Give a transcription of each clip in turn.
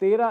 13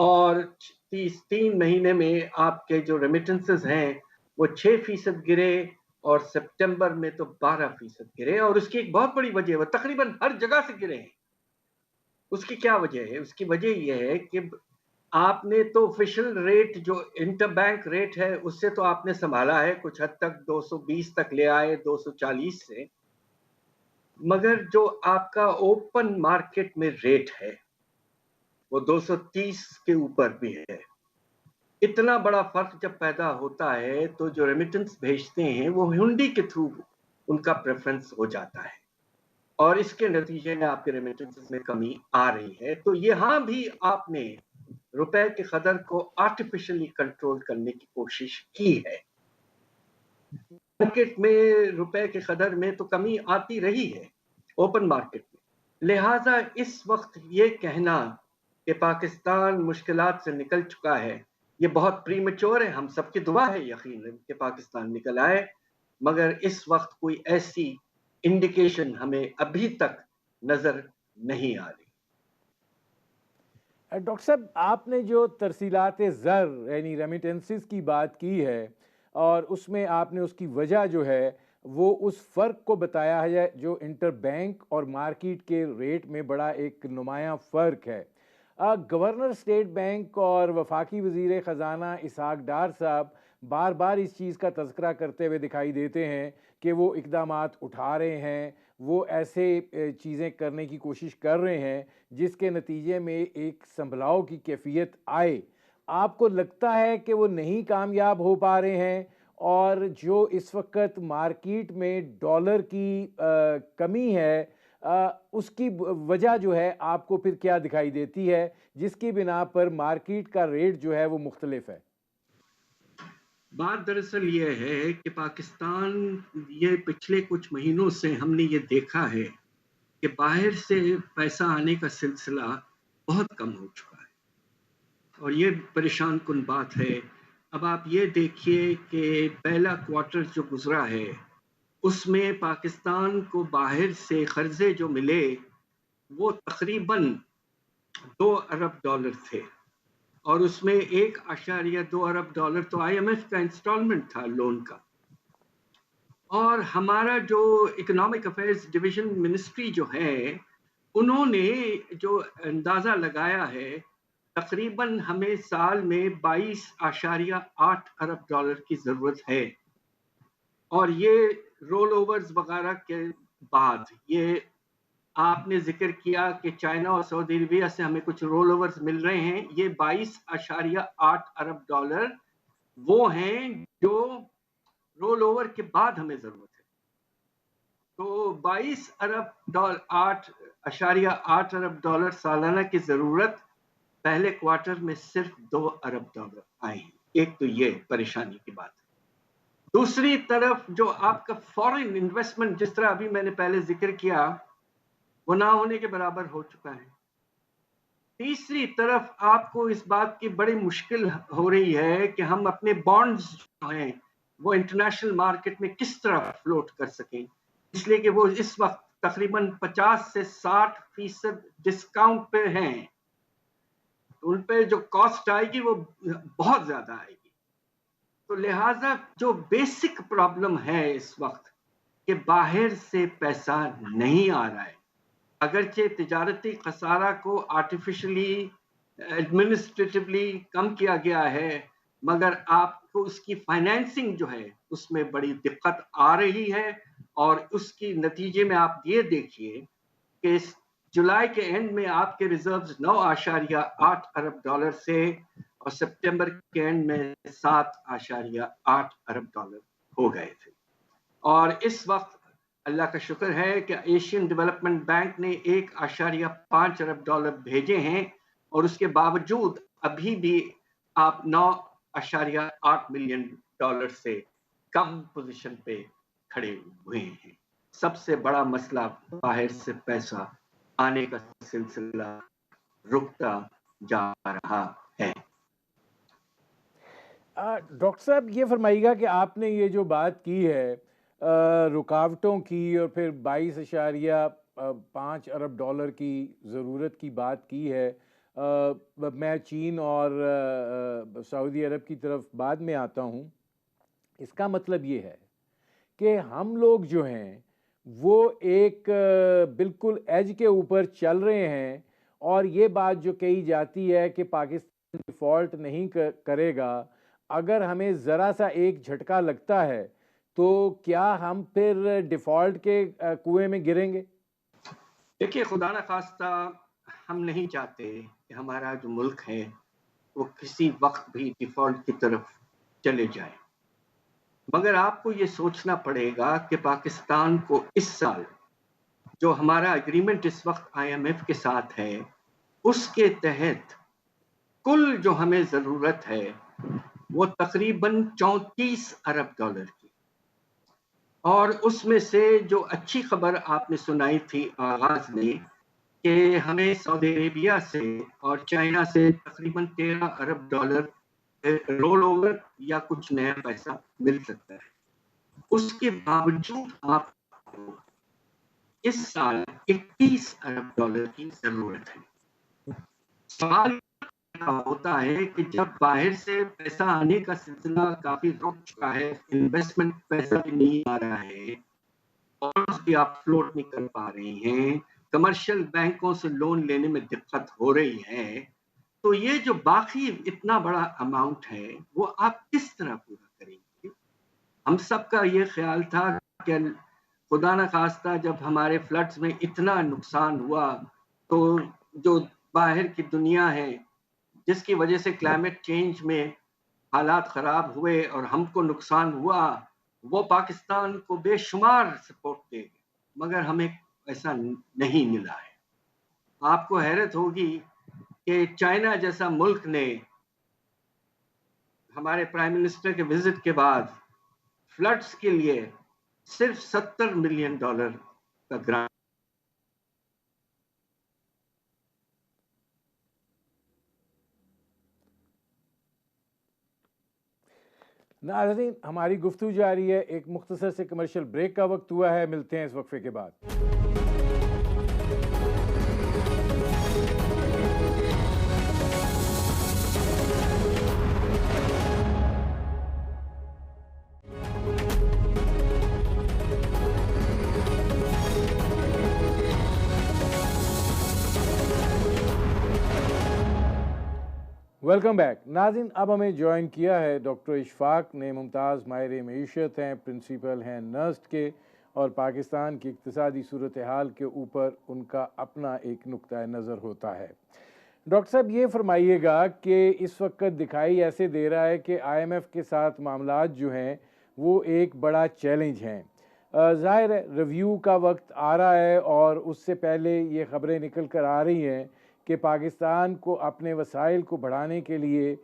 اور 3 مہینے میں آپ کے جو ریمیٹنسز ہیں وہ 6% گرے اور سپٹمبر میں تو 12% گرے، اور اس کی ایک بہت بڑی وجہ ہے، وہ تقریباً ہر جگہ سے گرے ہیں۔ اس کی کیا وجہ ہے؟ اس کی وجہ یہ ہے کہ آپ نے تو آفیشل ریٹ جو انٹر بینک ریٹ ہے اس سے تو آپ نے سنبھالا ہے، کچھ حد تک 220 تک لے آئے 240 سے، مگر جو آپ کا اوپن مارکیٹ میں ریٹ ہے وہ 230 کے اوپر بھی ہے۔ اتنا بڑا فرق جب پیدا ہوتا ہے تو جو ریمیٹنس بھیجتے ہیں وہ ہنڈی کے تھرو ان کا پریفرنس ہو جاتا ہے، اور اس کے نتیجے میں آپ کے ریمیٹنس میں کمی آ رہی ہے۔ تو یہاں بھی آپ نے روپے کے قدر کو آرٹیفیشلی کنٹرول کرنے کی کوشش کی ہے۔ مارکیٹ میں روپے کے قدر میں تو کمی آتی رہی ہے اوپن مارکیٹ میں، لہذا اس وقت یہ کہنا کہ پاکستان مشکلات سے نکل چکا ہے یہ بہت پری میچور ہے۔ ہم سب کی دعا ہے یقیناً کہ پاکستان نکل آئے، مگر اس وقت کوئی ایسی انڈیکیشن ہمیں ابھی تک نظر نہیں آ رہی۔ ڈاکٹر صاحب، آپ نے جو ترسیلات زر یعنی ریمیٹنسز کی بات کی ہے اور اس میں آپ نے اس کی وجہ جو ہے وہ اس فرق کو بتایا ہے جو انٹر بینک اور مارکیٹ کے ریٹ میں بڑا ایک نمایاں فرق ہے۔ گورنر اسٹیٹ بینک اور وفاقی وزیر خزانہ اسحاق ڈار صاحب بار بار اس چیز کا تذکرہ کرتے ہوئے دکھائی دیتے ہیں کہ وہ اقدامات اٹھا رہے ہیں، وہ ایسے چیزیں کرنے کی کوشش کر رہے ہیں جس کے نتیجے میں ایک سنبھلاؤ کی کیفیت آئے۔ آپ کو لگتا ہے کہ وہ نہیں کامیاب ہو پا رہے ہیں، اور جو اس وقت مارکیٹ میں ڈالر کی کمی ہے اس کی وجہ جو ہے آپ کو پھر کیا دکھائی دیتی ہے جس کی بنا پر مارکیٹ کا ریٹ جو ہے وہ مختلف ہے؟ بات دراصل یہ ہے کہ پاکستان یہ پچھلے کچھ مہینوں سے ہم نے یہ دیکھا ہے کہ باہر سے پیسہ آنے کا سلسلہ بہت کم ہو چکا ہے، اور یہ پریشان کن بات ہے۔ اب آپ یہ دیکھیے کہ پہلا کوارٹر جو گزرا ہے اس میں پاکستان کو باہر سے قرضے جو ملے وہ تقریباً 2 ارب ڈالر تھے، اور اس میں 1.2 ارب ڈالر تو آئی ایم ایف کا انسٹالمنٹ تھا لون کا، اور ہمارا جو اکنامک افیئرز ڈویژن منسٹری جو ہے انہوں نے جو اندازہ لگایا ہے تقریباً ہمیں سال میں 22.8 ارب ڈالر کی ضرورت ہے، اور یہ رول اوورز وغیرہ کے بعد یہ آپ نے ذکر کیا کہ چائنا اور سعودی عربیہ سے ہمیں کچھ رول اوورز مل رہے ہیں، یہ 22.8 ارب ڈالر وہ ہیں جو رول اوور کے بعد ہمیں ضرورت ہے۔ تو 8.8 ارب ڈالر سالانہ کی ضرورت پہلے کوارٹر میں صرف 2 ارب ڈالر آئے ہیں۔ ایک تو یہ پریشانی کی بات ہے۔ دوسری طرف جو آپ کا فورن انویسٹمنٹ جس طرح ابھی میں نے پہلے ذکر کیا وہ نہ ہونے کے برابر ہو چکا ہے۔ تیسری طرف آپ کو اس بات کی بڑی مشکل ہو رہی ہے کہ ہم اپنے بانڈز جو ہیں وہ انٹرنیشنل مارکیٹ میں کس طرح فلوٹ کر سکیں، اس لیے کہ وہ اس وقت تقریباً 50 سے 60% ڈسکاؤنٹ پہ ہیں، ان پہ جو کاسٹ آئے گی وہ بہت زیادہ آئے گی۔ تو لہٰذا جو بیسک پرابلم ہے اس وقت کہ باہر سے پیسہ نہیں آ رہا ہے، اگرچہ تجارتی خسارہ کو آرٹیفیشلی ایڈمنسٹریٹولی کم کیا گیا ہے، مگر آپ کو اس کی فائنینسنگ جو ہے اس میں بڑی دقت آ رہی ہے، اور اس کی نتیجے میں آپ یہ دیکھیے کہ جولائی کے اینڈ میں آپ کے ریزروز 9.8 ارب ڈالر سے اور سپٹمبر کے اینڈ میں 7.8 ارب ڈالر ہو گئے تھے، اور اس وقت اللہ کا شکر ہے کہ ایشین ڈیولپمنٹ بینک نے 1.5 ارب ڈالر بھیجے ہیں، اور اس کے باوجود ابھی بھی آپ 9.8 ملین ڈالر سے کم پوزیشن پہ کھڑے ہوئے ہیں۔ سب سے بڑا مسئلہ باہر سے پیسہ آنے کا سلسلہ رکتا جا رہا ہے۔ ڈاکٹر صاحب یہ فرمائیے گا کہ آپ نے یہ جو بات کی ہے رکاوٹوں کی اور پھر 22.5 ارب ڈالر کی ضرورت کی بات کی ہے میں چین اور سعودی عرب کی طرف بعد میں آتا ہوں. اس کا مطلب یہ ہے کہ ہم لوگ جو ہیں وہ ایک بالکل ایج کے اوپر چل رہے ہیں, اور یہ بات جو کہی جاتی ہے کہ پاکستان ڈیفالٹ نہیں کرے گا, اگر ہمیں ذرا سا ایک جھٹکا لگتا ہے تو کیا ہم پھر ڈیفالٹ کے کنویں میں گریں گے؟ دیکھیے خدا نہ خواستہ ہم نہیں چاہتے کہ ہمارا جو ملک ہے وہ کسی وقت بھی ڈیفالٹ کی طرف چلے جائے, مگر آپ کو یہ سوچنا پڑے گا کہ پاکستان کو اس سال جو ہمارا اگریمنٹ اس وقت IMF کے ساتھ ہے اس کے تحت کل جو ہمیں ضرورت ہے وہ تقریباً 34 ارب ڈالر کی, اور اس میں سے جو اچھی خبر آپ نے سنائی تھی آغاز میں کہ ہمیں سعودی عربیہ سے اور چائنا سے تقریباً 13 ارب ڈالر رول اوور یا کچھ نیا پیسہ مل سکتا ہے, اس کے باوجود آپ کو اس سال 21 ارب ڈالر کی ضرورت ہے. سوال ہوتا ہے کہ جب باہر سے پیسہ آنے کا سلسلہ کافی رک چکا ہے, انویسٹمنٹ پیسہ بھی نہیں آ رہا ہے, اور بھی آپ فلوٹ نہیں کر پا رہے ہیں, کمرشل بینکوں سے لون لینے میں دقت ہو رہی ہے, تو یہ جو باقی اتنا بڑا اماؤنٹ ہے وہ آپ کس طرح پورا کریں گے؟ ہم سب کا یہ خیال تھا کہ خدا نہ خواستہ جب ہمارے فلڈز میں اتنا نقصان ہوا تو جو باہر کی دنیا ہے جس کی وجہ سے کلائمیٹ چینج میں حالات خراب ہوئے اور ہم کو نقصان ہوا, وہ پاکستان کو بے شمار سپورٹ دے گے, مگر ہمیں ایسا نہیں ملا ہے. آپ کو حیرت ہوگی کہ چائنا جیسا ملک نے ہمارے پرائم منسٹر کے وزٹ کے بعد فلڈز کے لیے صرف $70 ملین کا گرانٹ. ناظرین ہماری گفتگو جاری ہے, ایک مختصر سے کمرشل بریک کا وقت ہوا ہے, ملتے ہیں اس وقفے کے بعد. Welcome back. ناظرین اب ہمیں جوائن کیا ہے ڈاکٹر اشفاق نے, ممتاز ماہر معیشت ہیں, پرنسپل ہیں NERST کے, اور پاکستان کی اقتصادی صورتحال کے اوپر ان کا اپنا ایک نقطہ نظر ہوتا ہے. ڈاکٹر صاحب یہ فرمائیے گا کہ اس وقت دکھائی ایسے دے رہا ہے کہ IMF کے ساتھ معاملات جو ہیں وہ ایک بڑا چیلنج ہیں. ظاہر ہے ریویو کا وقت آ رہا ہے, اور اس سے پہلے یہ خبریں نکل کر آ رہی ہیں کہ پاکستان کو اپنے وسائل کو بڑھانے کے لیے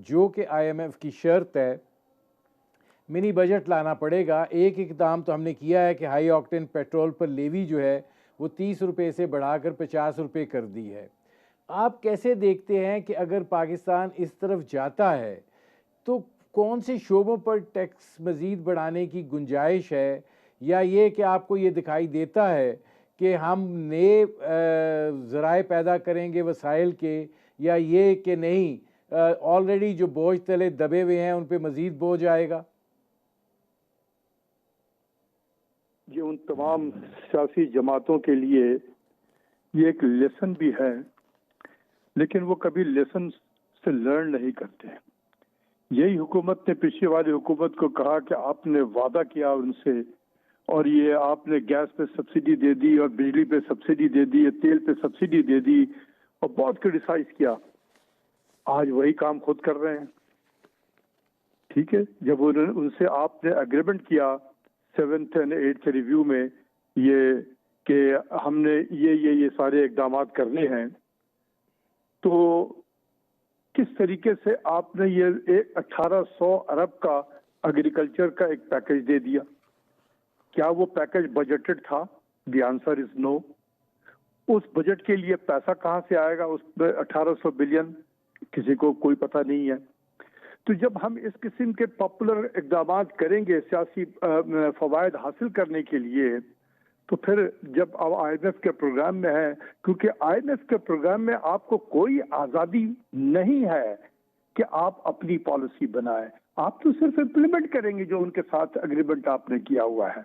جو کہ IMF کی شرط ہے منی بجٹ لانا پڑے گا. ایک اقدام تو ہم نے کیا ہے کہ ہائی آکٹین پیٹرول پر لیوی جو ہے وہ 30 روپے سے بڑھا کر 50 روپے کر دی ہے. آپ کیسے دیکھتے ہیں کہ اگر پاکستان اس طرف جاتا ہے تو کون سے شعبوں پر ٹیکس مزید بڑھانے کی گنجائش ہے, یا یہ کہ آپ کو یہ دکھائی دیتا ہے کہ ہم نئے ذرائع پیدا کریں گے وسائل کے, یا یہ کہ نہیں آلریڈی جو بوجھ تلے دبے ہوئے ہیں ان پہ مزید بوجھ آئے گا؟ یہ ان تمام سیاسی جماعتوں کے لیے یہ ایک لیسن بھی ہے, لیکن وہ کبھی لیسن سے لرن نہیں کرتے. یہی حکومت نے پچھلی والی حکومت کو کہا کہ آپ نے وعدہ کیا ان سے, اور یہ آپ نے گیس پہ سبسڈی دے دی, اور بجلی پہ سبسڈی دے دی, تیل پہ سبسڈی دے دی, اور بہت کرٹیسائز کیا. آج وہی کام خود کر رہے ہیں. ٹھیک ہے, جب ان سے آپ نے اگریمنٹ کیا 7th and 8th ریویو میں یہ کہ ہم نے یہ سارے اقدامات کرنے ہیں, تو کس طریقے سے آپ نے یہ 1800 ارب کا ایگریکلچر کا ایک پیکج دے دیا؟ کیا وہ پیکج بجٹڈ تھا؟ The answer is know. Us budget کے لیے پیسہ کہاں سے آئے گا؟ اس میں 1800 بلین کسی کو کوئی پتہ نہیں ہے. تو جب ہم اس قسم کے پاپولر اقدامات کریں گے سیاسی فوائد حاصل کرنے کے لیے, تو پھر جب آپ آئی ایم ایف کے پروگرام میں ہیں، کیونکہ آئی ایم ایف کے پروگرام میں آپ کو کوئی آزادی نہیں ہے کہ آپ اپنی پالیسی بنائیں، آپ تو صرف امپلیمنٹ کریں گے جو ان کے ساتھ اگریمنٹ آپ نے کیا ہوا ہے.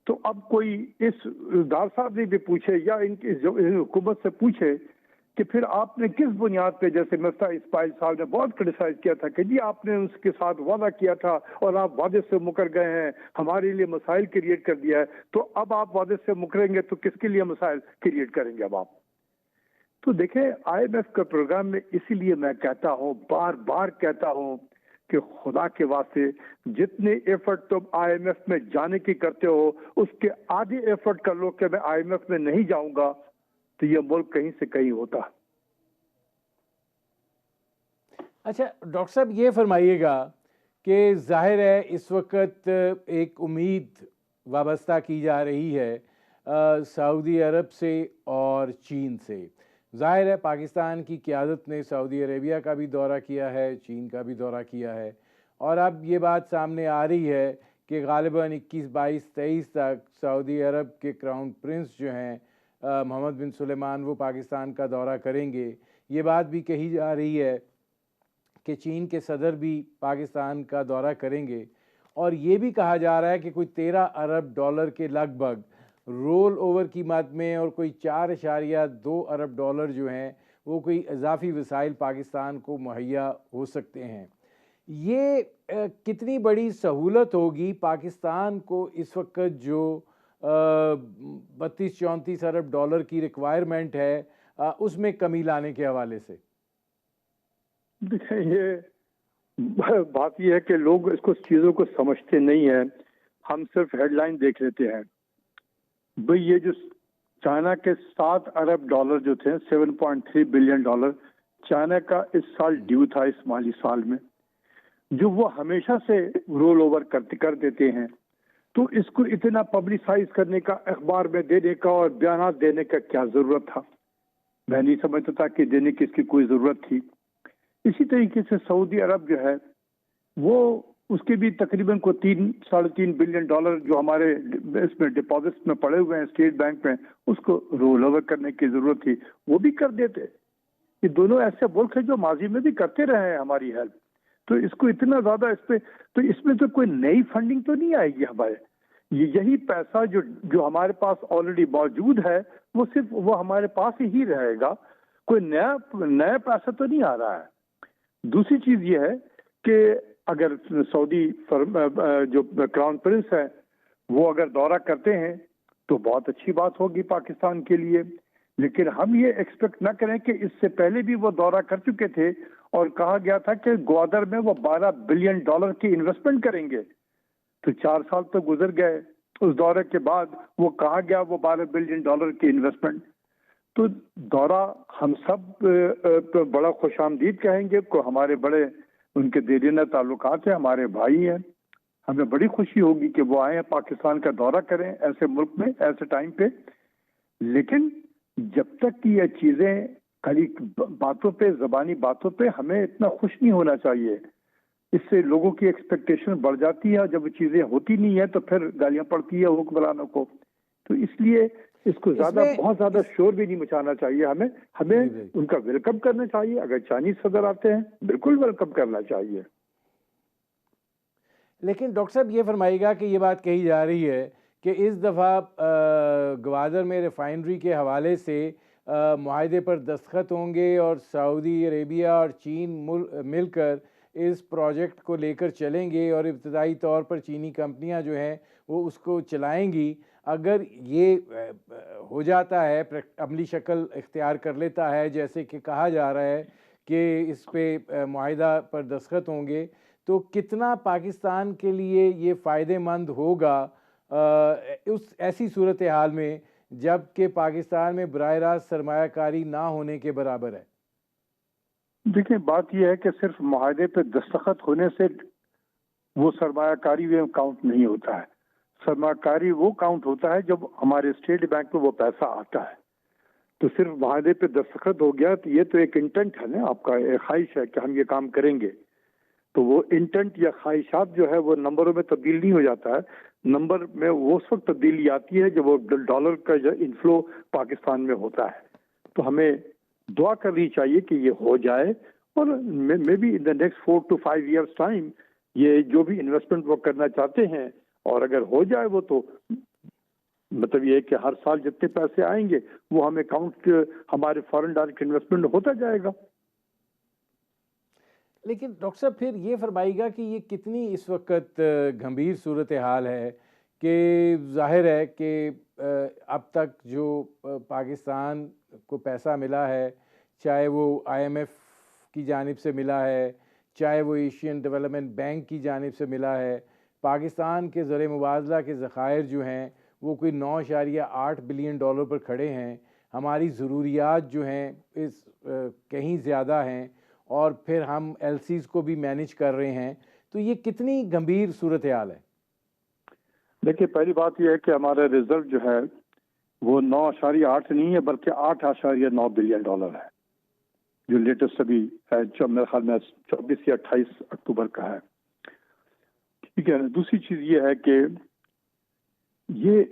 تو اب کوئی اس ڈار صاحب نے بھی پوچھے یا ان کی حکومت سے پوچھے کہ پھر آپ نے کس بنیاد پہ، جیسے مفتاح اسماعیل صاحب نے بہت کرٹیسائز کیا تھا کہ جی آپ نے اس کے ساتھ وعدہ کیا تھا اور آپ وعدے سے مکر گئے ہیں، ہمارے لیے مسائل کریٹ کر دیا ہے، تو اب آپ وعدے سے مکریں گے تو کس کے لیے مسائل کریٹ کریں گے اب آپ؟ تو دیکھیں آئی ایم ایف کے پروگرام میں اسی لیے میں کہتا ہوں، بار بار کہتا ہوں کہ خدا کے واسطے جتنے ایفرٹ تم آئی ایم ایف میں جانے کی کرتے ہو اس کے آدھے ایفرٹ کر لو کہ میں آئی ایم ایف میں نہیں جاؤں گا، تو یہ ملک کہیں سے کہیں ہوتا. اچھا ڈاکٹر صاحب یہ فرمائیے گا کہ ظاہر ہے اس وقت ایک امید وابستہ کی جا رہی ہے سعودی عرب سے اور چین سے. ظاہر ہے پاکستان کی قیادت نے سعودی عربیہ کا بھی دورہ کیا ہے، چین کا بھی دورہ کیا ہے، اور اب یہ بات سامنے آ رہی ہے کہ غالباً 21، 22، 23 تک سعودی عرب کے کراؤن پرنس جو ہیں محمد بن سلیمان وہ پاکستان کا دورہ کریں گے. یہ بات بھی کہی جا رہی ہے کہ چین کے صدر بھی پاکستان کا دورہ کریں گے، اور یہ بھی کہا جا رہا ہے کہ کوئی 13 ارب ڈالر کے لگ بھگ رول اوور قیمت میں اور کوئی 4.2 ارب ڈالر جو ہیں وہ کوئی اضافی وسائل پاکستان کو مہیا ہو سکتے ہیں. یہ کتنی بڑی سہولت ہوگی پاکستان کو اس وقت جو 32-34 ارب ڈالر کی ریکوائرمنٹ ہے اس میں کمی لانے کے حوالے سے؟ دیکھیں یہ بات یہ ہے کہ لوگ اس کو چیزوں کو سمجھتے نہیں ہیں، ہم صرف ہیڈ لائن دیکھ لیتے ہیں. بھئی یہ جو چائنا کے 7 ارب ڈالر جو تھے 7.3 بلین ڈالر چائنا کا اس سال ڈیو تھا، اس مالی سال میں، جو وہ ہمیشہ سے رول اوور کر دیتے ہیں، تو اس کو اتنا پبلسائز کرنے کا، اخبار میں دینے کا اور بیانات دینے کا کیا ضرورت تھا؟ میں نہیں سمجھتا تھا کہ دینے کی اس کی کوئی ضرورت تھی. اسی طریقے سے سعودی عرب جو ہے وہ اس کے بھی تقریباً کو 3-3.5 بلین ڈالر جو ہمارے اس میں ڈپازٹس میں پڑے ہوئے ہیں اسٹیٹ بینک میں، اس کو رول اوور کرنے کی ضرورت تھی، وہ بھی کر دیتے. یہ دونوں ایسے ملک ہیں جو ماضی میں بھی کرتے رہے ہیں ہماری ہیلپ، تو اس کو اتنا زیادہ اس میں تو کوئی نئی فنڈنگ تو نہیں آئے گی ہمارے. یہی پیسہ جو ہمارے پاس آلریڈی موجود ہے وہ صرف وہ ہمارے پاس ہی رہے گا، کوئی نیا پیسہ تو نہیں آ رہا ہے. دوسری چیز یہ ہے کہ اگر سعودی جو کراؤن پرنس ہے وہ اگر دورہ کرتے ہیں تو بہت اچھی بات ہوگی پاکستان کے لیے، لیکن ہم یہ ایکسپیکٹ نہ کریں کہ اس سے پہلے بھی وہ دورہ کر چکے تھے اور کہا گیا تھا کہ گوادر میں وہ 12 بلین ڈالر کی انویسٹمنٹ کریں گے. تو 4 سال تو گزر گئے اس دورے کے بعد، وہ کہا گیا وہ 12 بلین ڈالر کی انویسٹمنٹ. تو دورہ ہم سب بڑا خوش آمدید کہیں گے، کو ہمارے بڑے ان کے دیرینہ تعلقات ہیں، ہمارے بھائی ہیں، ہمیں بڑی خوشی ہوگی کہ وہ آئیں پاکستان کا دورہ کریں ایسے ملک میں ایسے ٹائم پہ. لیکن جب تک کہ یہ چیزیں خالی باتوں پہ، زبانی باتوں پہ، ہمیں اتنا خوش نہیں ہونا چاہیے. اس سے لوگوں کی ایکسپیکٹیشن بڑھ جاتی ہے، جب وہ چیزیں ہوتی نہیں ہیں تو پھر گالیاں پڑتی ہے حکمرانوں کو. تو اس لیے اس کو بہت زیادہ شور بھی نہیں مچانا چاہیے. ہمیں ان کا ویلکم کرنا چاہیے. اگر چائنیز صدر آتے ہیں بالکل ویلکم کرنا چاہیے. لیکن ڈاکٹر صاحب یہ فرمائیے گا کہ یہ بات کہی جا رہی ہے کہ اس دفعہ گوادر میں ریفائنری کے حوالے سے معاہدے پر دستخط ہوں گے اور سعودی عربیہ اور چین مل کر اس پروجیکٹ کو لے کر چلیں گے، اور ابتدائی طور پر چینی کمپنیاں جو ہیں وہ اس کو چلائیں گی. اگر یہ ہو جاتا ہے، عملی شکل اختیار کر لیتا ہے جیسے کہ کہا جا رہا ہے کہ اس پہ معاہدہ پر دستخط ہوں گے، تو کتنا پاکستان کے لیے یہ فائدہ مند ہوگا اس ایسی صورتحال میں جب کہ پاکستان میں براہ راست سرمایہ کاری نہ ہونے کے برابر ہے؟ دیکھیں بات یہ ہے کہ صرف معاہدے پہ دستخط ہونے سے وہ سرمایہ کاری میں کاؤنٹ نہیں ہوتا ہے. سرمایہ کاری وہ کاؤنٹ ہوتا ہے جب ہمارے اسٹیٹ بینک میں وہ پیسہ آتا ہے. تو صرف معاہدے پہ دستخط ہو گیا تو یہ تو ایک انٹینٹ ہے نا، آپ کا ایک خواہش ہے کہ ہم یہ کام کریں گے. تو وہ انٹینٹ یا خواہشات جو ہے وہ نمبروں میں تبدیل نہیں ہو جاتا ہے. نمبر میں وہ اس وقت تبدیلی آتی ہے جب وہ ڈالر کا جو انفلو پاکستان میں ہوتا ہے. تو ہمیں دعا کرنی چاہیے کہ یہ ہو جائے, اور maybe in the next 4 to 5 years time یہ جو بھی انویسٹمنٹ وہ کرنا چاہتے ہیں, اور اگر ہو جائے وہ تو مطلب یہ ہے کہ ہر سال جتنے پیسے آئیں گے وہ ہمیں اکاؤنٹ ہمارے فارن ڈائریکٹ انویسٹمنٹ ہوتا جائے گا. لیکن ڈاکٹر صاحب پھر یہ فرمائیے گا کہ یہ کتنی اس وقت گھمبیر صورتحال ہے کہ ظاہر ہے کہ اب تک جو پاکستان کو پیسہ ملا ہے, چاہے وہ IMF کی جانب سے ملا ہے, چاہے وہ ایشین ڈیولپمنٹ بینک کی جانب سے ملا ہے, پاکستان کے زر مبادلہ کے ذخائر جو ہیں وہ کوئی 9.8 بلین ڈالر پر کھڑے ہیں. ہماری ضروریات جو ہیں اس کہیں زیادہ ہیں, اور پھر ہم LCs کو بھی مینیج کر رہے ہیں. تو یہ کتنی گمبھیر صورتحال ہے؟ دیکھیے, پہلی بات یہ ہے کہ ہمارا ریزرو جو ہے وہ 9.8 نہیں ہے بلکہ 8.9 بلین ڈالر ہے, جو لیٹسٹ ابھی ہے, جو میرے خیال میں 24 یا 28 اکتوبر کا ہے. ٹھیک ہے. دوسری چیز یہ ہے کہ یہ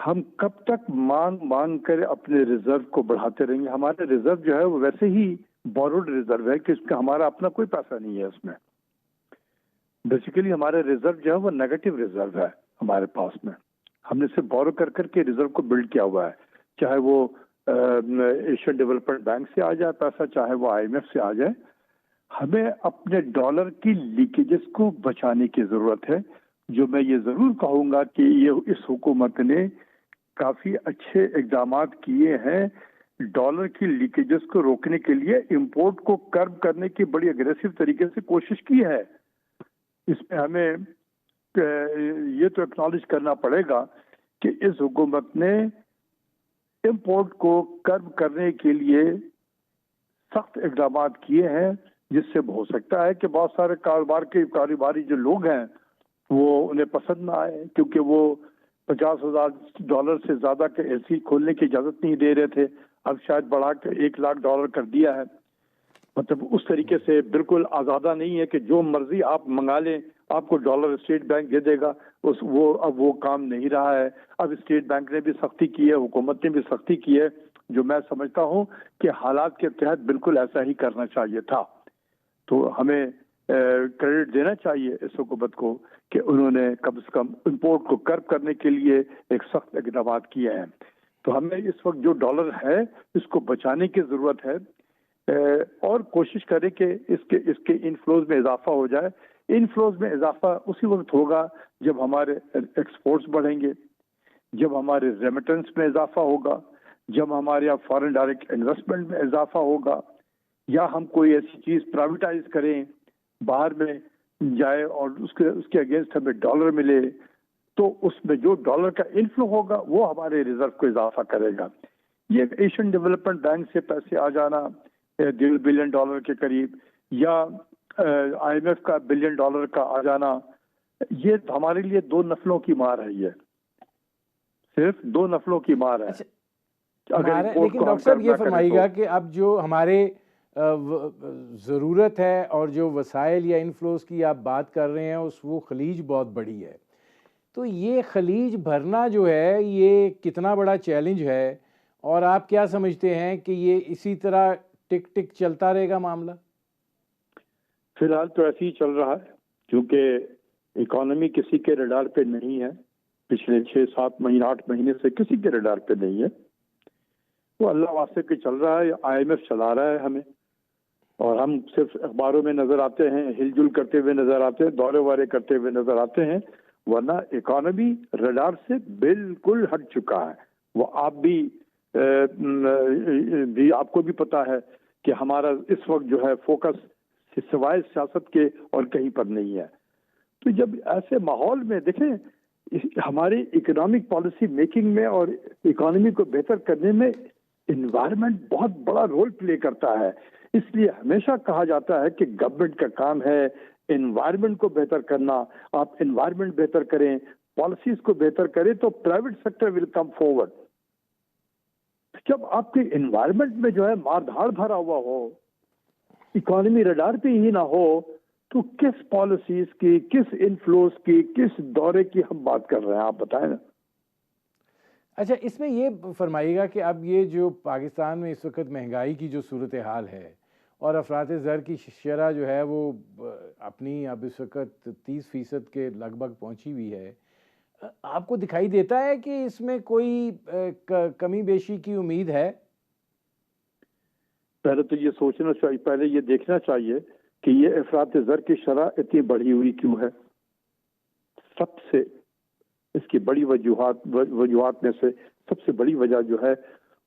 ہم کب تک مانگ کر اپنے ریزرو کو بڑھاتے رہیں گے. ہمارا ریزرو جو ہے وہ ویسے ہی بوروڈ ریزرو ہے کہ اس کا ہمارا اپنا کوئی پیسہ نہیں ہے اس میں. بیسیکلی ہمارا ریزرو جو ہے وہ نیگیٹو ریزرو ہے ہمارے پاس میں. ہم نے صرف بورو کر کے ریزرو کو بلڈ کیا ہوا ہے, چاہے وہ ایشین ڈیولپمنٹ بینک سے آ جائے پیسہ, چاہے وہ IMF سے آ جائے. ہمیں اپنے ڈالر کی لیکیجز کو بچانے کی ضرورت ہے. جو میں یہ ضرور کہوں گا کہ یہ اس حکومت نے کافی اچھے اقدامات کیے ہیں ڈالر کی لیکیجز کو روکنے کے لیے. امپورٹ کو کرب کرنے کی بڑی اگریسو طریقے سے کوشش کی ہے. اس میں ہمیں یہ تو ایکنالج کرنا پڑے گا کہ اس حکومت نے امپورٹ کو کرب کرنے کے لیے سخت اقدامات کیے ہیں, جس سے ہو سکتا ہے کہ بہت سارے کاروباری جو لوگ ہیں وہ انہیں پسند نہ آئے, کیونکہ وہ $50,000 سے زیادہ کے LC کھولنے کی اجازت نہیں دے رہے تھے. اب شاید بڑھا کے $1,00,000 کر دیا ہے. مطلب اس طریقے سے بالکل آزادہ نہیں ہے کہ جو مرضی آپ منگا لیں آپ کو ڈالر اسٹیٹ بینک دے دے گا. اب وہ کام نہیں رہا ہے. اب اسٹیٹ بینک نے بھی سختی کی ہے, حکومت نے بھی سختی کی ہے, جو میں سمجھتا ہوں کہ حالات کے تحت بالکل ایسا ہی کرنا چاہیے تھا. تو ہمیں کریڈٹ دینا چاہیے اس حکومت کو کہ انہوں نے کم سے کم امپورٹ کو کرب کرنے کے لیے ایک سخت اقدامات کیے ہیں. تو ہمیں اس وقت جو ڈالر ہے اس کو بچانے کی ضرورت ہے, اور کوشش کریں کہ اس کے انفلوز میں اضافہ ہو جائے. انفلوز میں اضافہ اسی وقت ہوگا جب ہمارے ایکسپورٹس بڑھیں گے, جب ہمارے ریمیٹنس میں اضافہ ہوگا, جب ہمارے یہاں فارن ڈائریکٹ انویسٹمنٹ میں اضافہ ہوگا, یا ہم کوئی ایسی چیز پرائیویٹائز کریں باہر میں جائے اور اس کے اگینسٹ ہمیں ڈالر ملے, تو اس میں جو ڈالر کا انفلو ہوگا وہ ہمارے ریزرو کو اضافہ کرے گا. یہ ایشین ڈیولپمنٹ بینک سے پیسے آ جانا $1.5 بلین کے قریب, یا IMF کا $1 بلین کا آ جانا, یہ ہمارے لیے 2 نسلوں کی مار ہے. یہ صرف 2 نسلوں کی مار ہے. لیکن ڈاکٹر صاحب یہ فرمائیے گا کہ اب جو ہمارے ضرورت ہے اور جو وسائل یا انفلوز کی آپ بات کر رہے ہیں وہ خلیج بہت بڑی ہے, تو یہ خلیج بھرنا جو ہے یہ کتنا بڑا چیلنج ہے, اور آپ کیا سمجھتے ہیں کہ یہ اسی طرح ٹک چلتا رہے گا معاملہ؟ فی الحال تو ایسے ہی چل رہا ہے, کیونکہ اکانومی کسی کے ریڈار پہ نہیں ہے. پچھلے 6-7 مہینے 8 مہینے سے کسی کے ریڈار پہ نہیں ہے. وہ اللہ واسطے کے چل رہا ہے. IMF چلا رہا ہے ہمیں, اور ہم صرف اخباروں میں نظر آتے ہیں, ہل جل کرتے ہوئے نظر آتے ہیں, دورے وارے کرتے ہوئے نظر آتے ہیں, ورنہ اکانومی ریڈار سے بالکل ہٹ چکا ہے. وہ آپ آپ کو بھی پتا ہے کہ ہمارا اس وقت جو ہے فوکس سوائے سیاست کے اور کہیں پر نہیں ہے. تو جب ایسے ماحول میں دیکھیں, ہماری اکنامک پالیسی میکنگ میں اور اکانومی کو بہتر کرنے میں انوائرمنٹ بہت بڑا رول پلے کرتا ہے. اس لیے ہمیشہ کہا جاتا ہے کہ گورنمنٹ کا کام ہے انوائرمنٹ کو بہتر کرنا. آپ انوائرمنٹ بہتر کریں, پالیسیز کو بہتر کریں, تو پرائیویٹ سیکٹر ول کم فارورڈ. جب آپ کے انوائرمنٹ میں جو ہے مار دھاڑ بھرا ہوا ہو, اکانومی ریڈار پہ ہی نہ ہو, تو کس پالیسیز کی، کس انفلوز کی، کس دورے کی ہم بات کر رہے ہیں؟ آپ بتائیں نا۔ اچھا، اس میں یہ فرمائیے گا کہ اب یہ جو پاکستان میں اس وقت مہنگائی کی جو صورتحال ہے اور افراط زر کی شرح جو ہے وہ اپنی اب اس وقت 30% کے لگ بھگ پہنچی ہوئی ہے، آپ کو دکھائی دیتا ہے کہ اس میں کوئی کمی بیشی کی امید ہے؟ پہلے تو یہ سوچنا چاہیے، پہلے یہ دیکھنا چاہیے کہ یہ افراط زر کی شرح اتنی بڑھی ہوئی کیوں ہے۔ سب سے اس کی بڑی وجوہات میں سے سب سے بڑی وجہ جو ہے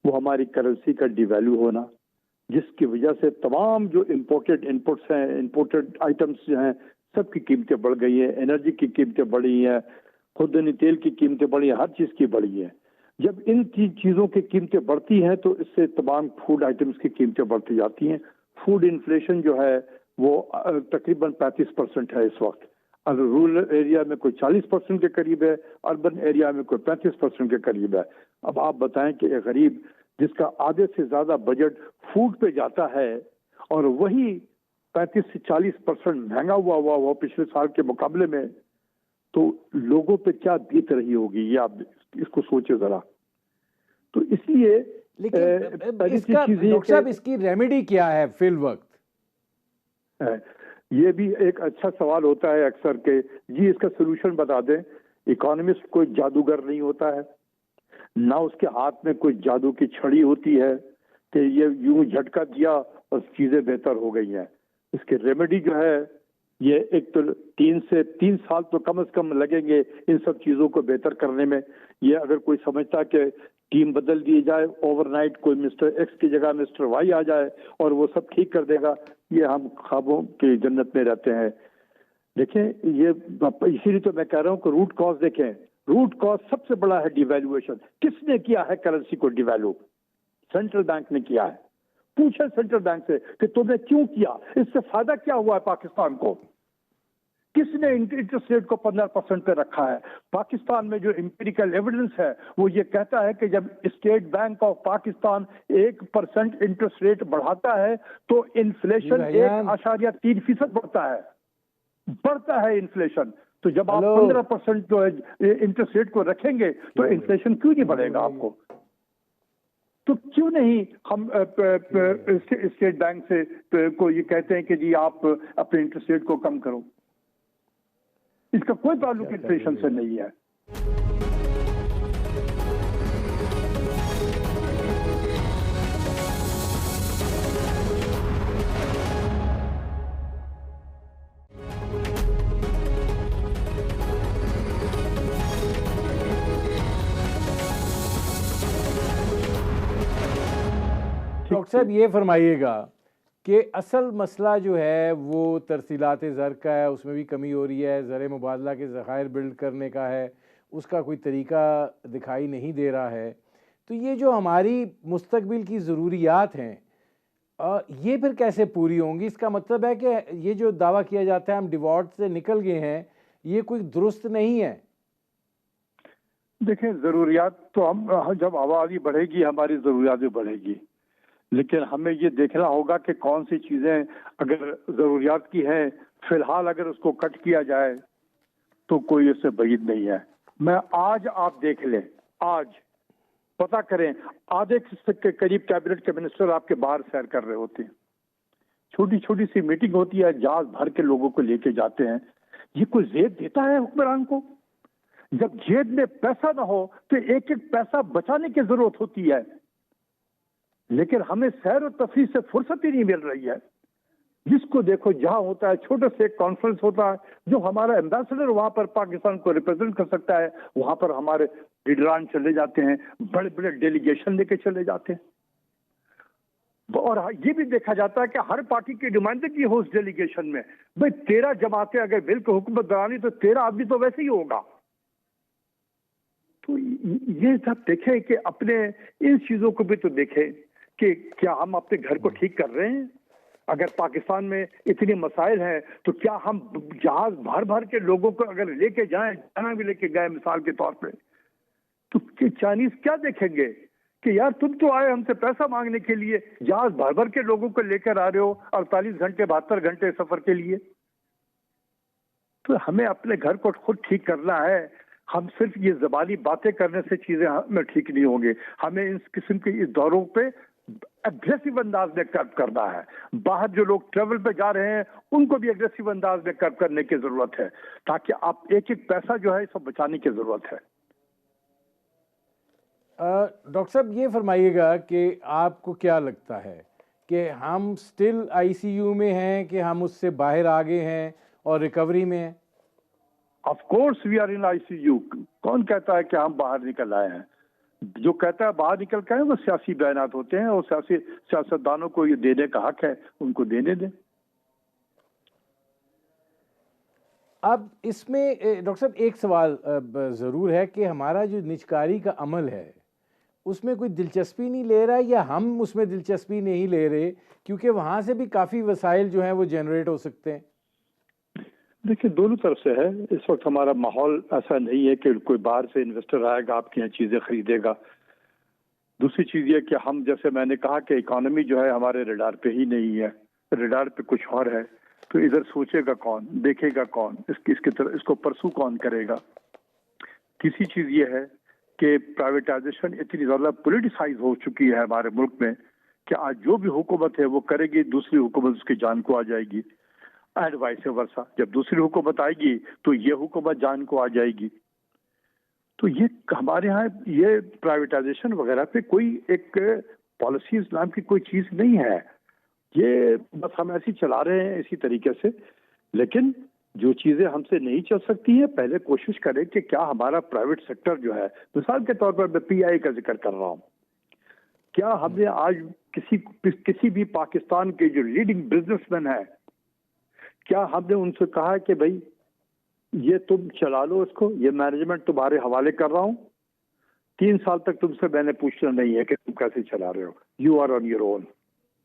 وہ ہماری کرنسی کا ڈی ویلیو ہونا، جس کی وجہ سے تمام جو امپورٹڈ انپٹس ہیں، امپورٹڈ آئٹمس جو ہیں، سب کی قیمتیں بڑھ گئی ہیں، انرجی کی قیمتیں بڑھی ہیں، خوردنی تیل کی قیمتیں بڑھی ہیں، ہر چیز کی بڑھی ہیں۔ جب ان چیزوں کی قیمتیں بڑھتی ہیں تو اس سے تمام فوڈ آئٹمس کی قیمتیں بڑھتی جاتی ہیں۔ فوڈ انفلیشن جو ہے وہ تقریباً 35% ہے اس وقت۔ اگر رورل ایریا میں کوئی 40% کے قریب ہے، اربن ایریا میں کوئی 35% کے قریب ہے۔ اب آپ بتائیں کہ ایک غریب جس کا آدھے سے زیادہ بجٹ فوڈ پہ جاتا ہے اور وہی 35 سے 40% مہنگا ہوا پچھلے سال کے مقابلے میں، تو لوگوں پہ کیا بیت رہی ہوگی، یہ آپ اس کو سوچے ذرا۔ تو اس لیے لیکن ڈاکٹر صاحب اس کی ریمیڈی کیا ہے فی الوقت؟ یہ بھی ایک اچھا سوال ہوتا ہے اکثر کہ جی اس کا سلوشن بتا دیں۔ اکانومسٹ کوئی جادوگر نہیں ہوتا ہے، نہ اس کے ہاتھ میں کوئی جادو کی چھڑی ہوتی ہے کہ یہ یوں جھٹکا دیا اور چیزیں بہتر ہو گئی ہیں۔ اس کی ریمیڈی جو ہے یہ ایک تو 3 سال تو کم از کم لگیں گے ان سب چیزوں کو بہتر کرنے میں۔ یہ اگر کوئی سمجھتا کہ ٹیم بدل دی جائے اوور نائٹ، کوئی مسٹر ایکس کی جگہ مسٹر وائی آ جائے اور وہ سب ٹھیک کر دے گا، یہ ہم خوابوں کی جنت میں رہتے ہیں۔ دیکھیں یہ اسی لیے تو میں کہہ رہا ہوں کہ روٹ کاز دیکھیں۔ روٹ کاز سب سے بڑا ہے ڈیویلویشن۔ کس نے کیا ہے کرنسی کو ڈیویلو؟ سینٹرل بینک نے کیا ہے۔ پوچھیں سینٹرل بینک سے کہ تم نے کیوں کیا، اس سے فائدہ کیا ہوا ہے پاکستان کو؟ کس نے انٹرسٹ ریٹ کو 15% پہ رکھا ہے؟ پاکستان میں جو امپیریکل ایویڈنس ہے وہ یہ کہتا ہے کہ جب state bank of Pakistan 1% interest rate بڑھاتا ہے تو انفلیشن 1.3% بڑھتا ہے انفلیشن۔ تو جب آپ 15% جو انٹرسٹ ریٹ کو رکھیں گے تو انفلیشن کیوں نہیں بڑھے گا آپ کو؟ تو کیوں نہیں ہم اسٹیٹ بینک سے کو یہ کہتے ہیں کہ جی آپ اپنے انٹرسٹ ریٹ کو کم کرو؟ اس کا کوئی تعلق انفلیشن سے نہیں ہے۔ ڈاکٹر صاحب یہ فرمائیے گا کہ اصل مسئلہ جو ہے وہ ترسیلات زر کا ہے، اس میں بھی کمی ہو رہی ہے، زر مبادلہ کے ذخائر بلڈ کرنے کا ہے، اس کا کوئی طریقہ دکھائی نہیں دے رہا ہے۔ تو یہ جو ہماری مستقبل کی ضروریات ہیں یہ پھر کیسے پوری ہوں گی؟ اس کا مطلب ہے کہ یہ جو دعویٰ کیا جاتا ہے ہم ڈیوالٹ سے نکل گئے ہیں، یہ کوئی درست نہیں ہے۔ دیکھیں ضروریات تو ہم جب آبادی بڑھے گی ہماری ضروریات بھی بڑھے گی، لیکن ہمیں یہ دیکھنا ہوگا کہ کون سی چیزیں اگر ضروریات کی ہیں فی الحال اگر اس کو کٹ کیا جائے تو کوئی اس سے بعید نہیں ہے۔ میں آج آپ دیکھ لیں، آج پتہ کریں آدھے کے قریب کیبنٹ کے منسٹر آپ کے باہر سیر کر رہے ہوتے ہیں، چھوٹی چھوٹی سی میٹنگ ہوتی ہے، جہاز بھر کے لوگوں کو لے کے جاتے ہیں۔ یہ کوئی زیب دیتا ہے حکمران کو؟ جب جیب میں پیسہ نہ ہو تو ایک ایک پیسہ بچانے کی ضرورت ہوتی ہے، لیکن ہمیں سیر و تفریح سے فرصت ہی نہیں مل رہی ہے۔ جس کو دیکھو جہاں ہوتا ہے چھوٹے سے ایک کانفرنس ہوتا ہے، جو ہمارا ایمبیسڈر وہاں پر پاکستان کو ریپرزینٹ کر سکتا ہے وہاں پر ہمارے لیڈران چلے جاتے ہیں، بڑے بڑے ڈیلیگیشن لے کے چلے جاتے ہیں، اور یہ بھی دیکھا جاتا ہے کہ ہر پارٹی کی نمائندگی ہو اس ڈیلیگیشن میں۔ بھائی 13 جماعتیں اگر مل کے حکومت بنانی تو 13 آدمی تو ویسے ہی ہوگا۔ تو یہ سب دیکھیں کہ اپنے ان چیزوں کو بھی تو دیکھیں کہ کیا ہم اپنے گھر کو ٹھیک کر رہے ہیں؟ اگر پاکستان میں اتنے مسائل ہیں تو کیا ہم جہاز بھر بھر کے لوگوں کو اگر لے کے جائیں، چائنا بھی لے کے گئے مثال کے طور پہ، تو چائنیز کیا دیکھیں گے کہ یار تم تو آئے ہم سے پیسہ مانگنے کے لیے، جہاز بھر بھر کے لوگوں کو لے کر آ رہے ہو 48 گھنٹے 72 گھنٹے سفر کے لیے۔ تو ہمیں اپنے گھر کو خود ٹھیک کرنا ہے. ہم صرف یہ زبانی باتیں کرنے سے چیزیں ہمیں ٹھیک نہیں ہوں گے. ہمیں اس قسم کے اس دوروں پہ اگریسو انداز میں کرب کرنا ہے. باہر جو لوگ ٹریول پہ جا رہے ہیں ان کو بھی اگریسو انداز میں کرب کرنے کی ضرورت ہے, تاکہ آپ ایک ایک پیسہ جو ہے سب بچانے کی ضرورت ہے. ڈاکٹر صاحب یہ فرمائیے گا کہ آپ کو کیا لگتا ہے کہ ہم سٹل آئی سی یو میں ہیں کہ ہم اس سے باہر آگے ہیں اور ریکوری میں ہیں؟ Of course we are in I C U. کون کہتا ہے کہ ہم باہر نکل آئے ہیں؟ جو کہتا ہے باہر نکل کے وہ سیاسی بیانات ہوتے ہیں, اور سیاستدانوں کو یہ دینے کا حق ہے, ان کو دینے دیں. اب اس میں ڈاکٹر صاحب ایک سوال ضرور ہے کہ ہمارا جو نجکاری کا عمل ہے اس میں کوئی دلچسپی نہیں لے رہا, یا ہم اس میں دلچسپی نہیں لے رہے کیونکہ وہاں سے بھی کافی وسائل جو ہیں وہ جنریٹ ہو سکتے ہیں؟ دیکھیں دونوں طرف سے ہے. اس وقت ہمارا ماحول ایسا نہیں ہے کہ کوئی باہر سے انویسٹر آئے گا آپ کی یہاں چیزیں خریدے گا. دوسری چیز یہ کہ ہم, جیسے میں نے کہا کہ اکانومی جو ہے ہمارے ریڈار پہ ہی نہیں ہے, ریڈار پہ کچھ اور ہے. تو ادھر سوچے گا کون, دیکھے گا کون, اس کو پرسو کون کرے گا. تیسری چیز یہ ہے کہ پرائیویٹائزیشن اتنی زیادہ پولیٹیسائز ہو چکی ہے ہمارے ملک میں کہ آج جو بھی حکومت ہے وہ کرے گی, دوسری حکومت اس کی جان کو آ جائے گی, اینڈ وائس ورسا. جب دوسری حکومت آئے گی تو یہ حکومت جان کو آ جائے گی. تو یہ ہمارے ہاں یہ پرائیویٹائزیشن وغیرہ پہ کوئی ایک پالیسی اسلام کی کوئی چیز نہیں ہے. یہ بس ہم ایسی چلا رہے ہیں اسی طریقے سے. لیکن جو چیزیں ہم سے نہیں چل سکتی ہیں, پہلے کوشش کریں کہ کیا ہمارا پرائیویٹ سیکٹر جو ہے, مثال کے طور پر میں پی آئی کا ذکر کر رہا ہوں, کیا ہم نے آج کسی بھی پاکستان کے جو لیڈنگ بزنس مین ہیں, کیا ہم نے ان سے کہا کہ بھائی یہ تم چلا لو اس کو, یہ مینجمنٹ تمہارے حوالے کر رہا ہوں, 3 سال تک تم سے میں نے پوچھنا نہیں ہے کہ تم کیسے چلا رہے ہو, you are on your own.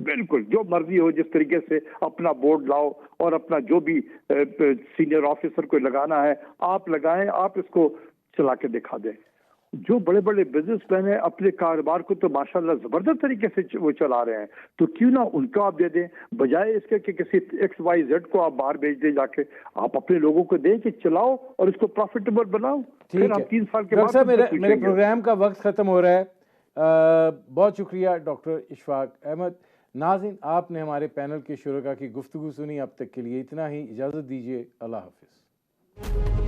بالکل جو مرضی ہو, جس طریقے سے اپنا بورڈ لاؤ اور اپنا جو بھی سینئر آفیسر کو لگانا ہے آپ لگائیں, آپ اس کو چلا کے دکھا دیں. جو بڑے بڑے بزنس مین ہیں اپنے کاروبار کو تو ماشاءاللہ زبردست طریقے سے وہ چلا رہے ہیں, تو کیوں نہ ان کو آپ دے دیں, بجائے اس کے کہ کسی ایکس وائی زیڈ کو آپ باہر بھیج دیں. جا کے آپ اپنے لوگوں کو دیں کہ چلاؤ اور اس کو پروفیٹیبل بناؤ. پھر ہم 3 سال کے بعد میرے پروگرام کا وقت ختم ہو رہا ہے. بہت شکریہ ڈاکٹر اشفاق احمد. ناظرین, آپ نے ہمارے پینل کے شرکاء کی گفتگو سنی. اب تک کے لیے اتنا ہی, اجازت دیجیے. اللہ حافظ.